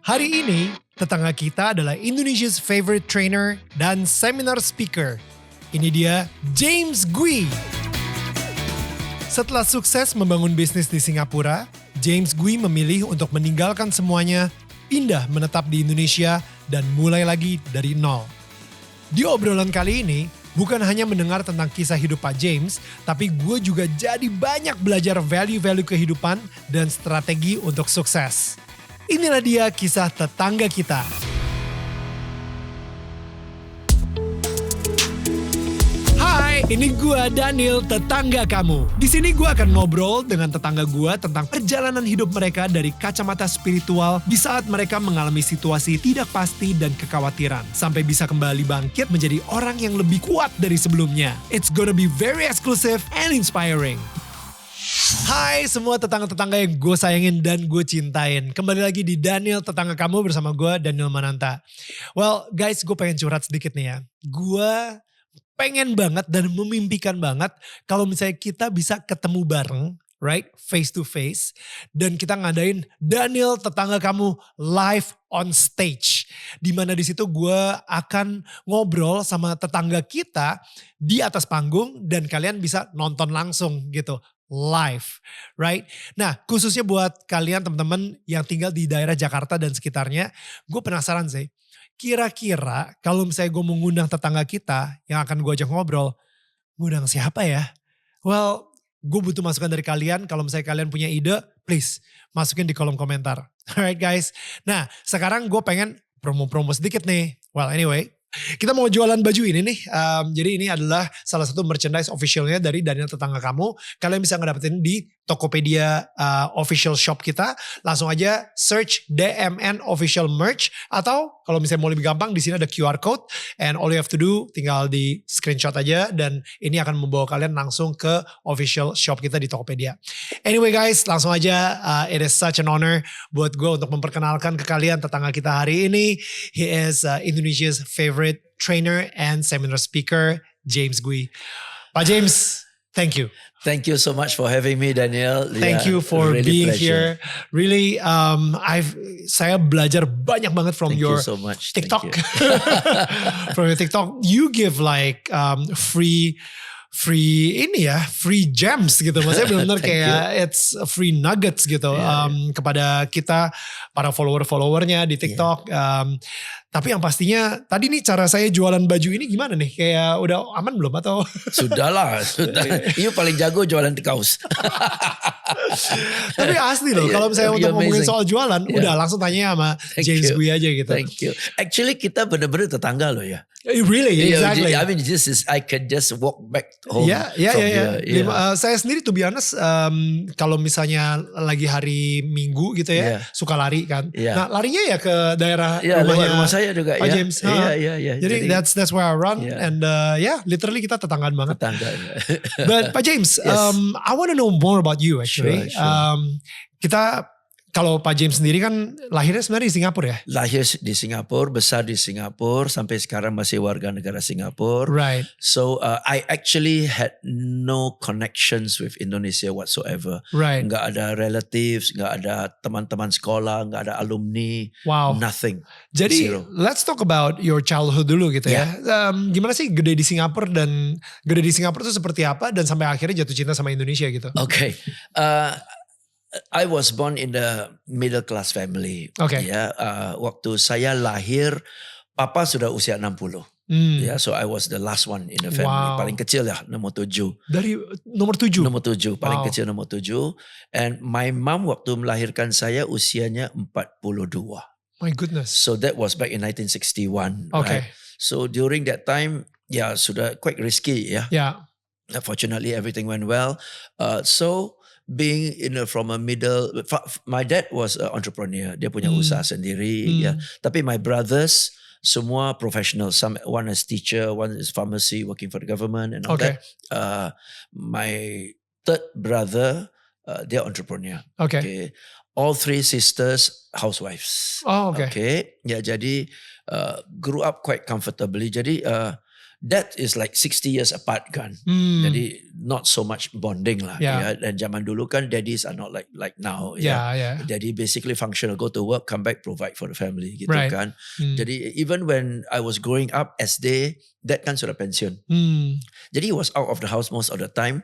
Hari ini, tetangga kita adalah Indonesia's favorite trainer dan seminar speaker. Ini dia James Gui. Setelah sukses membangun bisnis di Singapura, James Gui memilih untuk meninggalkan semuanya, pindah menetap di Indonesia, dan mulai lagi dari nol. Di obrolan kali ini, bukan hanya mendengar tentang kisah hidup Pak James, tapi gue juga jadi banyak belajar value-value kehidupan dan strategi untuk sukses. Inilah dia kisah tetangga kita. Hai, ini gue Daniel, tetangga kamu. Di sini gue akan ngobrol dengan tetangga gue tentang perjalanan hidup mereka dari kacamata spiritual di saat mereka mengalami situasi tidak pasti dan kekhawatiran, sampai bisa kembali bangkit menjadi orang yang lebih kuat dari sebelumnya. It's gonna be very exclusive and inspiring. Hai semua tetangga-tetangga yang gue sayangin dan gue cintain. Kembali lagi di Daniel, tetangga kamu, bersama gue Daniel Mananta. Well guys, gue pengen curhat sedikit nih ya. Gue pengen banget dan memimpikan banget kalau misalnya kita bisa ketemu bareng, right, face to face, dan kita ngadain Daniel, tetangga kamu live on stage, dimana di situ gue akan ngobrol sama tetangga kita di atas panggung dan kalian bisa nonton langsung gitu, live, right? Nah, khususnya buat kalian teman-teman yang tinggal di daerah Jakarta dan sekitarnya, gue penasaran sih. Kira-kira kalau misalnya gue mengundang tetangga kita yang akan gue ajak ngobrol, ngundang siapa ya? Well, gue butuh masukan dari kalian. Kalau misalnya kalian punya ide, please masukin di kolom komentar. Alright guys. Nah, sekarang gue pengen promo-promo sedikit nih. Well anyway, kita mau jualan baju ini nih. Jadi ini adalah salah satu merchandise officialnya dari Daniel Tetangga Kamu. Kalian bisa ngedapetin di Tokopedia official shop kita. Langsung aja search DMN official merch. Atau kalau misalnya mau lebih gampang, di sini ada QR code. And all you have to do, tinggal di screenshot aja. Dan ini akan membawa kalian langsung ke official shop kita di Tokopedia. Anyway guys, langsung aja. It is such an honor buat gue untuk memperkenalkan ke kalian tetangga kita hari ini. He is Indonesia's favorite trainer and seminar speaker, James Gui. Pak James, thank you. Thank you so much for having me, Daniel. Thank you for really being pleasure. here. Really, saya belajar banyak banget from Thank your you so much. TikTok. Thank you. From your TikTok, you give like free gems gitu. Maksudnya benar-benar kayak it's free nuggets gitu kepada kita para followernya di TikTok. Tapi yang pastinya tadi nih cara saya jualan baju ini gimana nih? Kayak udah aman belum atau? Sudah. You paling jago jualan kaos. Tapi asli loh, kalau misalnya untuk ngomongin soal jualan, udah langsung tanya sama James Gui aja gitu. Thank you. Actually kita benar-benar tetangga loh ya. Really, exactly. I mean, I can just walk back home. Yeah. Saya sendiri to be honest, kalau misalnya lagi hari Minggu gitu ya, suka lari kan. Nah larinya ya ke daerah rumah saya juga. Pak James. Iya. Jadi that's where I run, and literally kita tetanggaan banget. But Pak James, I want to know more about you actually. Sure. Kita kalau Pak James sendiri kan lahirnya sebenarnya di Singapura ya? Lahir di Singapura, besar di Singapura, sampai sekarang masih warga negara Singapura. Right. So I actually had no connections with Indonesia whatsoever. Right. Nggak ada relatives, nggak ada teman-teman sekolah, nggak ada alumni. Wow. Nothing. Jadi let's talk about your childhood dulu gitu ya. Gimana sih gede di Singapura itu seperti apa dan sampai akhirnya jatuh cinta sama Indonesia gitu? Okay. I was born in the middle class family. Okay. Ya, waktu saya lahir, papa sudah usia 60. Ya, so I was the last one in the family. Wow. Paling kecil ya, nomor 7. Dari nomor 7? Nomor 7, paling kecil nomor 7. And my mom waktu melahirkan saya usianya 42. My goodness. So that was back in 1961. Okay. Right? So during that time, ya sudah quite risky ya. Yeah. Fortunately everything went well. So being from a my dad was an entrepreneur, dia punya usaha sendiri ya. Tapi my brothers semua professional, one is teacher, one is pharmacy, working for the government and all that. My third brother, dia entrepreneur. Okay. All 3 sisters housewives. Oh, okay. Okay. Ya, jadi grew up quite comfortably. Jadi That is like 60 years apart kan. Jadi not so much bonding lah. Yeah. Ya. Dan zaman dulu kan daddies are not like now. Yeah. Daddy basically functional, go to work, come back, provide for the family gitu Right. kan. Jadi even when I was growing up SD, dad kan sudah pensiun. Jadi he was out of the house most of the time,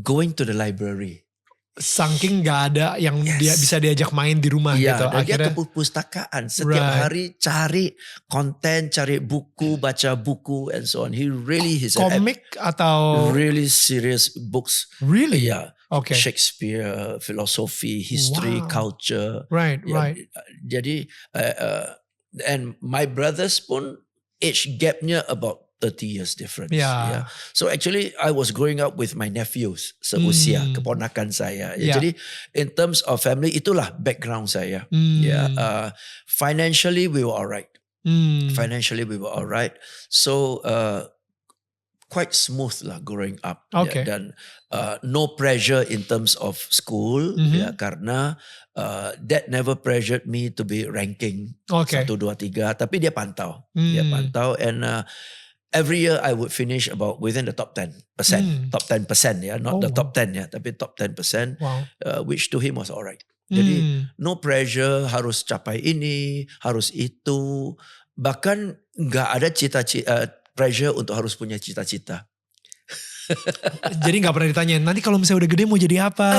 going to the library. Saking gak ada yang dia bisa diajak main di rumah gitu. Dan dia Akhirnya ke perpustakaan setiap hari, cari konten, cari buku, baca buku and so on. He really komik atau really serious books. Really? Yeah. Okay. Shakespeare, philosophy, history, culture. Right. Jadi and my brothers pun age gapnya about 30 years difference. Yeah. So actually I was growing up with my nephews seusia keponakan saya. Jadi in terms of family itulah background saya. Financially we were alright. So quite smooth lah growing up. Okay. Dan no pressure in terms of school karena dad never pressured me to be ranking 1, 2, 3 tapi dia pantau. Dia pantau and every year I would finish about within the top 10%. Top 10%, not the top 10 tapi top 10%, which to him was alright. Jadi no pressure harus capai ini, harus itu. Bahkan nggak ada pressure untuk harus punya cita-cita. Jadi nggak pernah ditanyain, nanti kalau misalnya udah gede mau jadi apa?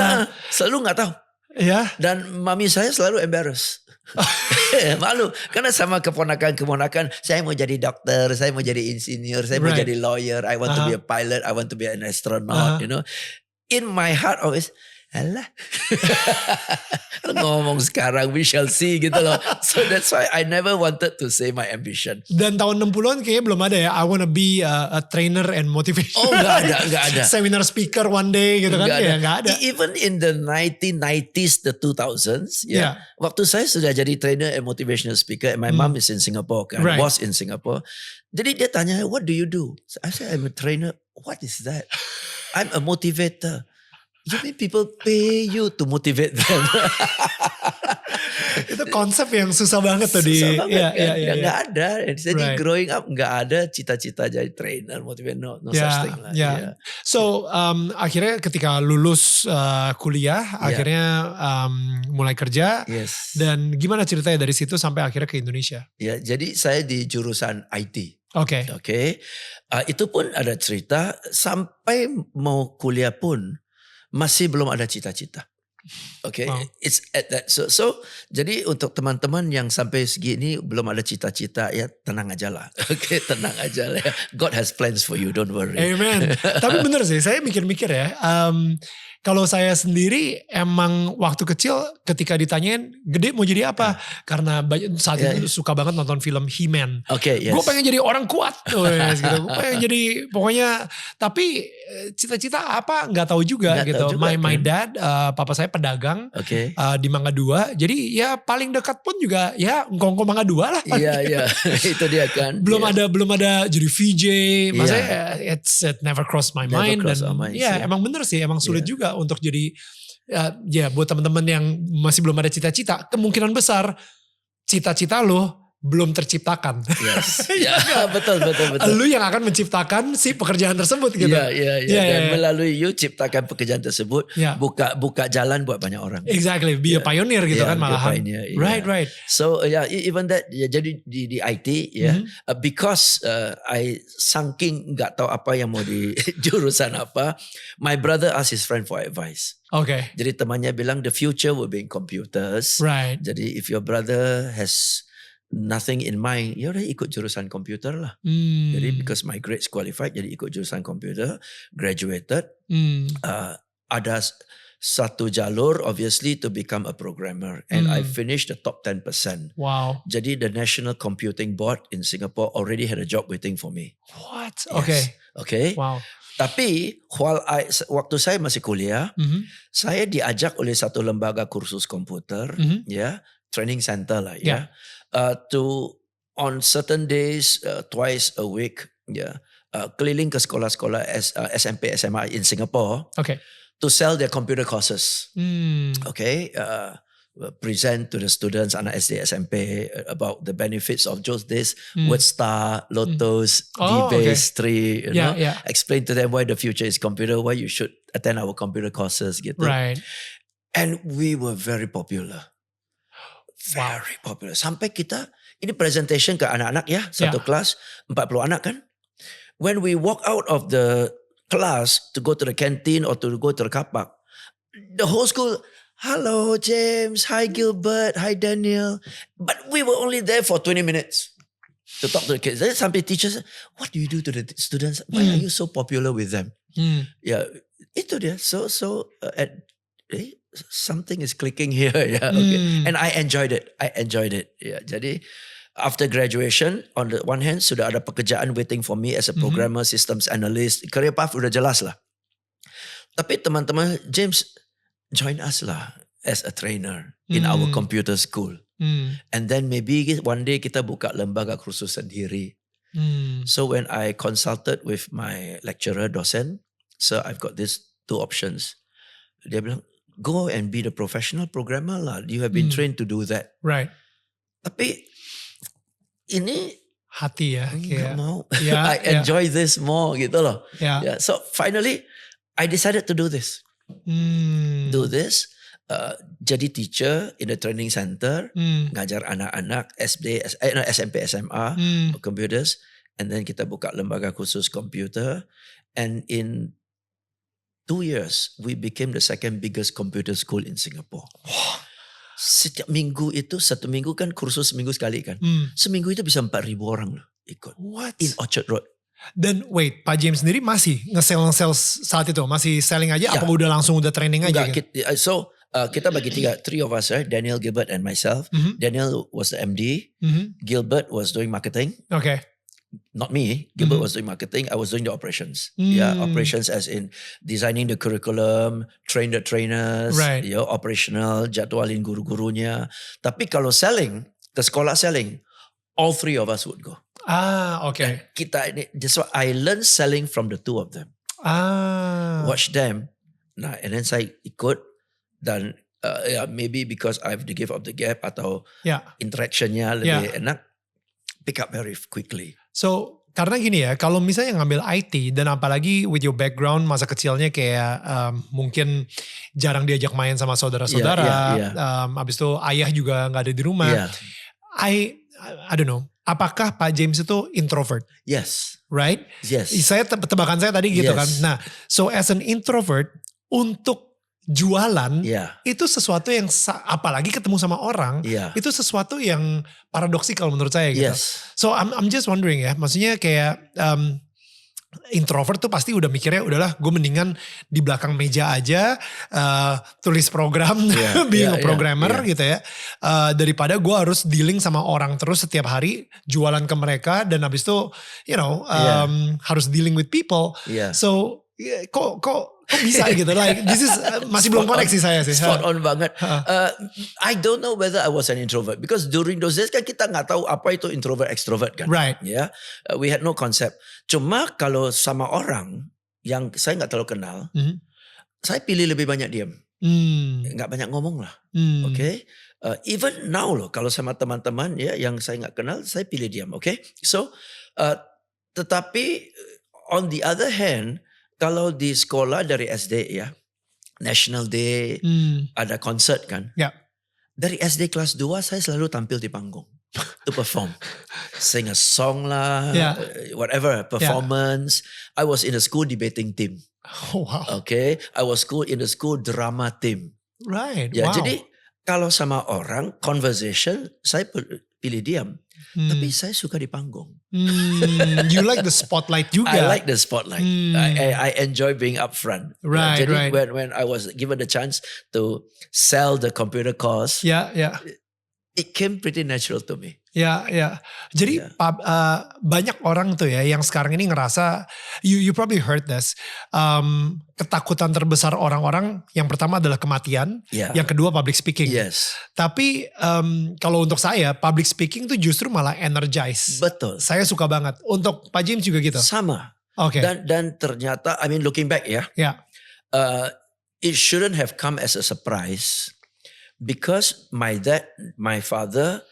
Selalu nggak tahu. Ya. Dan mami saya selalu embarrassed. Malu karena sama keponakan saya mau jadi dokter, saya mau jadi insinyur, saya mau jadi lawyer, I want to be a pilot, I want to be an astronaut, you know. In my heart always, alah. Ngomong sekarang we shall see gitu loh. So that's why I never wanted to say my ambition. Dan tahun 60-an kayaknya belum ada ya, I wanna be a trainer and motivation. Oh enggak ada. Seminar speaker one day gitu kan. Enggak ada. Even in the 1990s, the 2000s, waktu saya sudah jadi trainer and motivational speaker and my mom is in Singapore kan, was in Singapore. Jadi dia tanya, what do you do? I said, I'm a trainer. What is that? I'm a motivator. You mean people pay you to motivate them? Itu konsep yang susah banget tuh susah banget kan? Nggak ada. Jadi growing up nggak ada cita-cita jadi trainer, motivate, no such thing lah. So akhirnya ketika lulus kuliah, akhirnya mulai kerja. Dan gimana ceritanya dari situ sampai akhirnya ke Indonesia? Ya, jadi saya di jurusan IT. Oke. Itu pun ada cerita sampai mau kuliah pun masih belum ada cita-cita. It's at that. So jadi untuk teman-teman yang sampai segini belum ada cita-cita, ya tenang aja lah. Tenang aja lah. God has plans for you, don't worry. Amen. Tapi bener sih, saya mikir-mikir ya. Kalau saya sendiri emang waktu kecil ketika ditanyain gede mau jadi apa, karena saat itu suka banget nonton film He-Man. Gue pengen jadi orang kuat, gitu. Gue pengen jadi pokoknya. Tapi cita-cita apa nggak tahu juga gitu. My dad, papa saya pedagang di Mangga 2. Jadi ya paling dekat pun juga ya ngkong Mangga 2 lah. Iya itu dia kan. Belum ada jadi VJ. Maksudnya it never crossed my mind. Emang bener sih, emang sulit juga untuk jadi buat teman-teman yang masih belum ada cita-cita, kemungkinan besar cita-cita lo belum terciptakan. Betul. Lu yang akan menciptakan si pekerjaan tersebut gitu. Dan melalui you ciptakan pekerjaan tersebut, buka jalan buat banyak orang. Exactly, be a pioneer gitu kan malahan. Right. So even that, jadi di IT because I saking nggak tahu apa yang mau di jurusan apa, my brother asked his friend for advice. Jadi temannya bilang the future will be in computers. Right. Jadi if your brother has nothing in mind, ya udah ikut jurusan komputer lah. Jadi because my grades qualified, jadi ikut jurusan komputer, graduated. Ada satu jalur obviously to become a programmer, and I finished the top 10%. Wow. Jadi the National Computing Board in Singapore already had a job waiting for me. What? Okay. Wow. Tapi waktu saya masih kuliah, saya diajak oleh satu lembaga kursus komputer, training center lah to on certain days twice a week keliling ke sekolah-sekolah SMP SMA in Singapore to sell their computer courses. present to the students anak SD SMP about the benefits of just this word star, lotos, D-base, tree, you know. Explain to them why the future is computer, why you should attend our computer courses gitu. Right. And we were very popular. Very popular. Sampai kita ini presentation ke anak-anak ya, satu kelas 40 anak kan. When we walk out of the class to go to the canteen or to go to the car park, the whole school, hello James, hi Gilbert, hi Daniel. But we were only there for 20 minutes to talk to the kids. Then some teachers said, what do you do to the students? Why are you so popular with them? Yeah, itu dia. So something is clicking here. Yeah, okay. And I enjoyed it. Yeah, jadi after graduation, on the one hand, sudah ada pekerjaan waiting for me as a programmer, systems analyst. Career path udah jelas lah. Tapi teman-teman, James, join us lah as a trainer in our computer school. And then maybe one day kita buka lembaga kursus sendiri. So when I consulted with my lecturer, dosen, so I've got these two options. Dia bilang, go and be the professional programmer lah. You have been trained to do that. Right. Tapi ini hati ya. Gak mau. I enjoy this more gitu loh. Yeah. So finally, I decided to do this. Jadi teacher in the training center, ngajar anak-anak SMP, SMA, computers, and then kita buka lembaga khusus komputer, and in 2 years we became the second biggest computer school in Singapore. Setiap minggu itu, satu minggu kan kursus seminggu sekali kan, seminggu itu bisa 4,000 orang loh ikut. What? In Orchard Road. Dan wait, Pak James sendiri masih nge-sell saat itu? Masih selling aja? Apa udah langsung training aja? Gitu? So kita bagi three of us, right? Daniel, Gilbert, and myself. Daniel was the MD. Gilbert was doing marketing. Okay. Not me. Gilbert was doing marketing. I was doing the operations. Yeah, operations as in designing the curriculum, train the trainers, right. Operational, jadwalin guru-gurunya. Tapi kalau selling, the sekolah selling, all three of us would go. Okay. That's why I learned selling from the two of them. Watch them. Nah, and then saya ikut dan maybe because I have the gift of the gap atau interactionnya lebih enak, pick up very quickly. So karena gini ya, kalau misalnya ngambil IT dan apalagi with your background masa kecilnya kayak mungkin jarang diajak main sama saudara-saudara, abis itu ayah juga nggak ada di rumah. I don't know. Apakah Pak James itu introvert? Yes. Right? Yes. Tebakan saya tadi gitu kan. Nah, so as an introvert, untuk jualan, itu sesuatu yang apalagi ketemu sama orang, itu sesuatu yang paradoksikal menurut saya gitu. So I'm just wondering ya, maksudnya kayak introvert tuh pasti udah mikirnya udahlah gue mendingan di belakang meja aja tulis program being a programmer gitu ya daripada gue harus dealing sama orang terus setiap hari jualan ke mereka dan habis itu harus dealing with people so kok bisa gitu like this is masih belum koneksi saya sih. Spot on banget. I don't know whether I was an introvert because during those days kan kita nggak tahu apa itu introvert extrovert kan. Right. Yeah. We had no concept. Cuma kalau sama orang yang saya nggak terlalu kenal, saya pilih lebih banyak diam. Nggak banyak ngomong lah. Okay. Even now loh kalau sama teman-teman ya yang saya nggak kenal, saya pilih diam. Okay. So tetapi on the other hand, kalau di sekolah dari SD ya, National Day, ada concert kan. Dari SD kelas 2 saya selalu tampil di panggung to perform. Sing a song lah, whatever, performance. I was in the school debating team. Oh, wow. Okay, I was in the school drama team. Right, Ya, jadi kalau sama orang, conversation, saya pilih diam. Tapi saya suka di panggung. You like the spotlight juga. I like the spotlight. I enjoy being up front. Right, Jadi when I was given the chance to sell the computer course, it came pretty natural to me. Jadi banyak orang tuh ya yang sekarang ini ngerasa, you probably heard this, ketakutan terbesar orang-orang yang pertama adalah kematian, yang kedua public speaking. Tapi kalau untuk saya public speaking tuh justru malah energize. Betul. Saya suka banget. Untuk Pak James juga gitu. Sama. Okay. Dan ternyata, I mean looking back it shouldn't have come as a surprise. because my father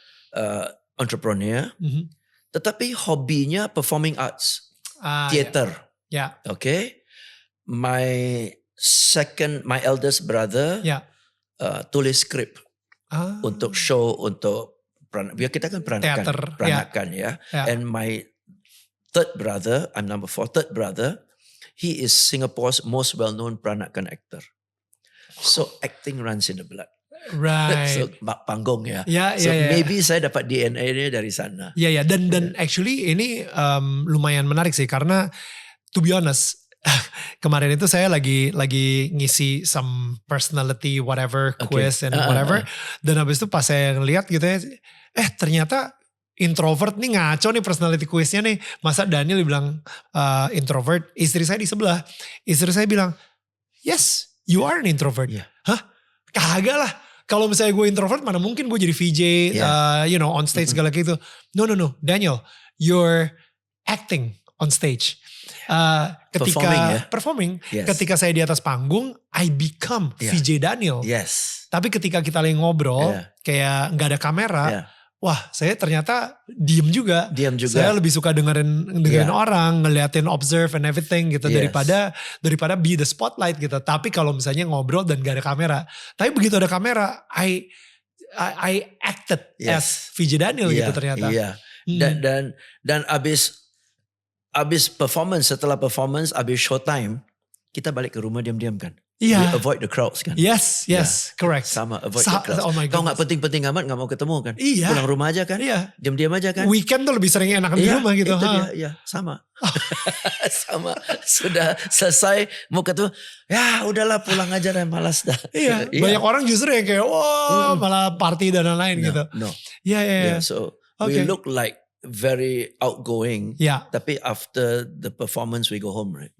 entrepreneur, tetapi hobinya performing arts, theater. Ya. Okay, my eldest brother tulis skrip untuk show, untuk biar kita kan peranakan ya. And my third brother, I'm number 4, third brother, he is Singapore's most well-known peranakan actor. So acting runs in the blood. Right. So panggung ya. So maybe saya dapat DNA-nya dari sana. Ya. Dan actually ini lumayan menarik sih, karena to be honest, kemarin itu saya lagi ngisi some personality whatever quiz and whatever. Dan habis itu pas saya ngeliat gitu ya, ternyata introvert nih, ngaco nih personality quiznya nih. Masa Daniel bilang introvert, istri saya di sebelah. Istri saya bilang, yes, you are an introvert. Hah? Kagak lah. Kalau misalnya gue introvert, mana mungkin gue jadi VJ, on stage segala gitu. No, Daniel, you're acting on stage. Ketika performing, ketika saya di atas panggung, I become VJ Daniel. Yes. Tapi ketika kita lagi ngobrol, kayak nggak ada kamera, wah saya ternyata diem juga. Saya lebih suka dengerin orang, ngeliatin, observe and everything gitu, daripada be the spotlight gitu. Tapi kalau misalnya ngobrol dan gak ada kamera, tapi begitu ada kamera, I acted as VJ Daniel gitu ternyata. Iya. Dan abis performance, setelah performance, abis showtime, kita balik ke rumah diam-diam kan. We avoid the crowds kan. Yes, correct. Sama, avoid the crowds. Oh my God. Kau gak penting-penting amat, gak mau ketemu kan. Pulang rumah aja kan. Diam-diam aja kan. Weekend tuh lebih sering enakan di rumah gitu. Itu dia, sama. Sama. Sudah selesai mau ketemu, ya udahlah pulang aja dah, malas dah. Banyak orang justru yang kayak, malah party dan lain-lain gitu. No. So we look like very outgoing, tapi after the performance we go home, right?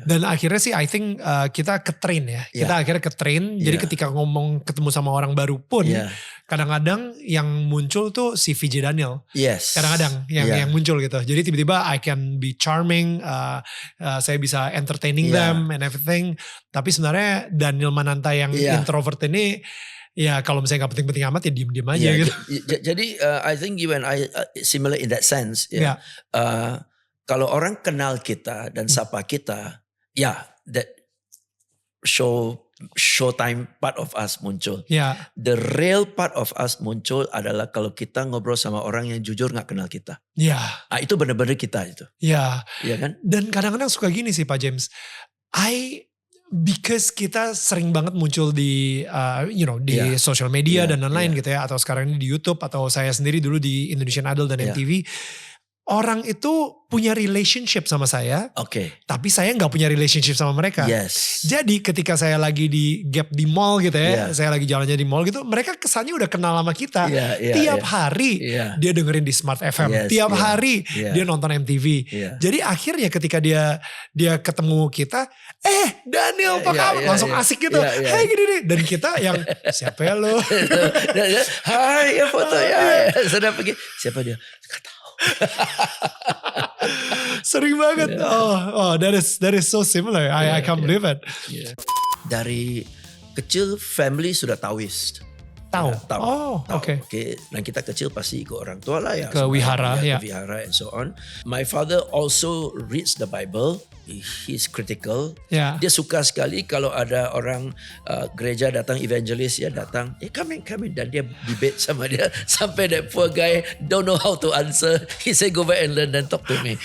Dan akhirnya sih I think kita ke-train ya. Kita akhirnya ke-train. Jadi ketika ketemu sama orang baru pun, kadang-kadang yang muncul tuh si VJ Daniel. Yes. Kadang-kadang yang muncul gitu. Jadi tiba-tiba I can be charming, saya bisa entertaining them and everything. Tapi sebenarnya Daniel Mananta yang introvert ini, ya kalau misalnya gak penting-penting amat ya diem-diem aja gitu. Jadi I think you and I similar in that sense. Kalau orang kenal kita dan sapa kita, that showtime part of us muncul. The real part of us muncul adalah kalau kita ngobrol sama orang yang jujur gak kenal kita. Itu benar-benar kita itu. Iya kan? Dan kadang-kadang suka gini sih Pak James. Because kita sering banget muncul di social media dan lain-lain gitu ya, atau sekarang ini di YouTube, atau saya sendiri dulu di Indonesian Idol dan MTV. Orang itu punya relationship sama saya, tapi saya nggak punya relationship sama mereka. Jadi ketika saya lagi di gap di mall gitu ya, saya lagi jalannya di mall gitu, mereka kesannya udah kenal sama kita. Tiap hari dia dengerin di Smart FM, tiap hari dia nonton MTV. Jadi akhirnya ketika dia ketemu kita, Daniel apa kabar? Langsung asik gitu. Hey gini nih. Dan kita yang siapa ya lo? Hai ya foto ya. Sudah pergi. Siapa dia? Gak tahu. Sering banget. That is so similar. I can't believe it. Dari kecil family sudah Taoist. Tahu. Oke. Dan kita kecil pasti ikut orang tua lah ya. Ke wihara. Ke wihara and so on. My father also reads the Bible. He's critical. Dia suka sekali kalau ada orang gereja datang, evangelis ya datang. Come in. Dan dia debate sama dia. Sampai that poor guy don't know how to answer. He say go back and learn and talk to me.